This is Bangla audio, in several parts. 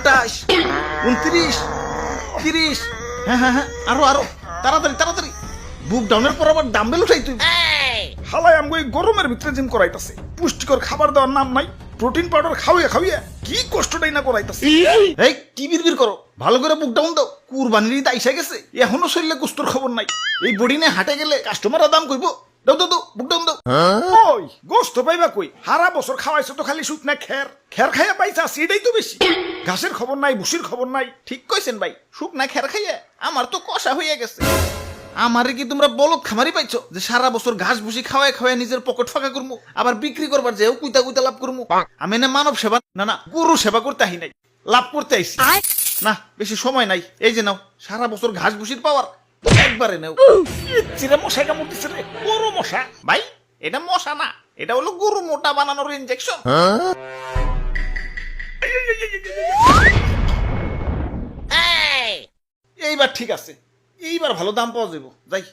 28, 29, 30। হ্যাঁ হ্যাঁ হ্যাঁ, আরো আরো, তাড়াতাড়ি তাড়াতাড়ি। বুক ডাউনের পর আবার ডাম্বেল উঠাই তুই। হালাই আমগো এই গরমের ভিতরে জিম করাইতাছে, পুষ্টিকর খাবার দেওয়ার নাম নাই, প্রোটিন পাউডার খাওয়াইয়া খাওয়াইয়া কি কষ্টটাই না করাইতাছে। এই কি বিড়বিড় করো, ভালো করে বুক ডাউন দাও। কুরবানির ঈদ আইসা গেছে, এখনো শরীরে কুস্তর খবর নাই। এই বডি নিয়ে হাটে গেলে কাস্টমাররা দাম কইবো। দাও দাও দাও, বুক ডাউন দাও। ওই গোস্ত পাইবা কই? হারা বছর খাওয়াইছো তো খালি শুকনা খের, খের খাইয়া পাইছা সেটাই তো বেশি। ঘাসের খবর নাই, ভুসির খবর নাই। ঠিক কইছেন ভাই, শুকনা খের খাইয়া আমার তো কষা হইয়া গেছে। আমারে কি তোমরা বলদ খামারি পাইছো যে সারা বছর ঘাস ভুসি খাওয়ায় খাওয়ায় নিজের পকেট ফাঁকা করবো, আবার বিক্রি করবার যেও কুইতা কুইতা লাভ করবো? আমি না মানব সেবা না গরু সেবা করতে আহি নাই, লাভ করতে আইছি। না বেশি সময় নাই, এই যে নাও সারা বছর ঘাস ভুসির পাওয়ার, একবারে নাও। চিরা মশাই কামড় দিছে রে, বড় মশা। ভাই এটা মশা না, এটা হলো গরু মোটা বানানোর ইনজেকশন। এইবার ঠিক আছে, এইবার ভালো দাম পাওয়া যাবো। যাই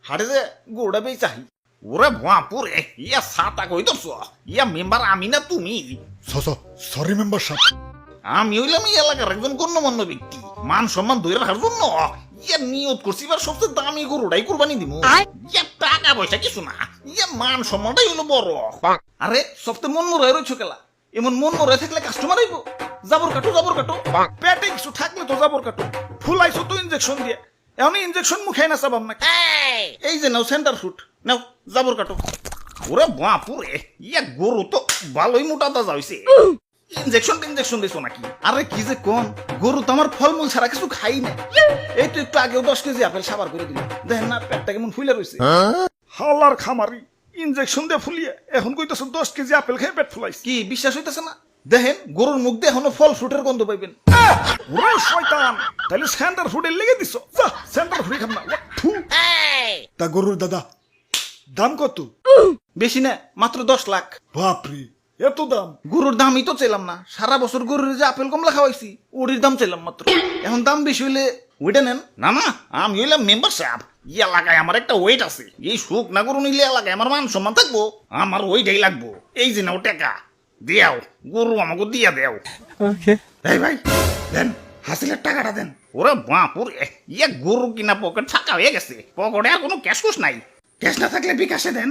হাটে যে গরুটা বেই চাহি। ওরে বাপুরে, ইয়া সাতা কই ধরছ? ইয়া মেম্বার আমি না তুমি? সরি মেম্বার সাহেব। আমি হইলাম এই এলাকার একজন গণ্যমান্য ব্যক্তি, মান সম্মান ধরে রাখার জন্য ইয়া নিয়ত করছি এবার সবচেয়ে দামি গরুটাই কুরবানি দিব। ইয়া টাকা পয়সা কিছু না, ইয়া মান সম্মানটাই হলো বড়। আরে সবচেয়ে মন মরে রয়েছ কেলা, এমন মন মরে থাকলে কাস্টমার আইব। জাবর কাটো জাবর কাটো, পেটে কিছু থাকলে তো যাবর কাটো, ফুলাইছো তো ইনজেকশন দিয়ে, এখন ইনজেকশন মুখে না চাবাম না। এই যে নাও সেন্টার ফুট, নাও জাবর কাটো। ওরে বাপুরে, ইয়া গরু তো ভালোই মোটা তাজা হইছে। ইনজেকশন দিছো নাকি? আরে কি যে কোন, গরু তো আমার ফলমূল ছাড়া কিছু খাই না। এই তো একটু আগেও 10 কেজি আপেল সাবার করে দিল, দেখেন না পেটটা কেমন ফুলে রয়েছে। হালার খামারি, ইনজেকশন দিয়ে ফুলিয়ে এখন কইতাছো 10 কেজি আপেল খেয়ে পেট ফুলাইছে। কি বিশ্বাস হইতেছে না? দেখেন গরুর মুখ দিয়ে এখনো ফল ফ্রুটের গন্ধ পাইবেন। ওরে শয়তান, তাহলে সেন্টার ফুডের লেগে দিছো। যা সেন্টার ফুডে খাম না। থু। তা গরুর দাদা দাম কত? বেশি না, মাত্র 10 লাখ। বাপরে, এত দাম? গরুর দামই তো চাইলাম না, সারা বছর গরুর যে আপেল কমলা খাওয়াইছি ওটির দাম চাইলাম মাত্র। এখন দাম বেশি হইলে ওইটা নেন। না না, আমি হইলাম মেম্বার সাহেব, এই এলাকায় আমার একটা ওয়েট আছে। এই সুখ না গরু নিলে এলাকায় আমার মান সম্মান থাকবো, আমার ওইটাই লাগবো। এই যে নাও টাকা দিয়াও, গরু আমাকে দিয়া দেও। এই ভাই দেন, হাসিলের টাকাটা দেন। ওরে বাপুরে, ইয়া গরু কিনা পকেট ফাঁকা হয়ে গেছে, পকেটে আর কোনো ক্যাশ কুশ নাই। ক্যাশ না থাকলে বিকাশে দেন।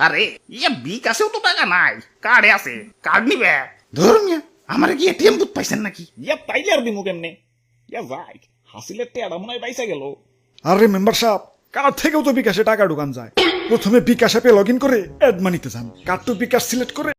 আরে ইয়া বিকাশেও তো টাকা নাই, কার্ডে আছে, কার্ড নিবে। ধরুন আমার কি এটিএম বুথ পাইছেন নাকি? ইয়া পাইলে আর দিমু কেমনে? ইয়া ভাই হাসিলের টেয়াটা মনে হয় পাইসা গেল। আরে মেম্বার সাহেব, কার্ড থেকেও তো বিকাশে টাকা ঢুকান যায়। প্রথমে বিকাশ অ্যাপে লগ ইন করে অ্যাড মানিতে যান, কার্ড টু বিকাশ সিলেক্ট করে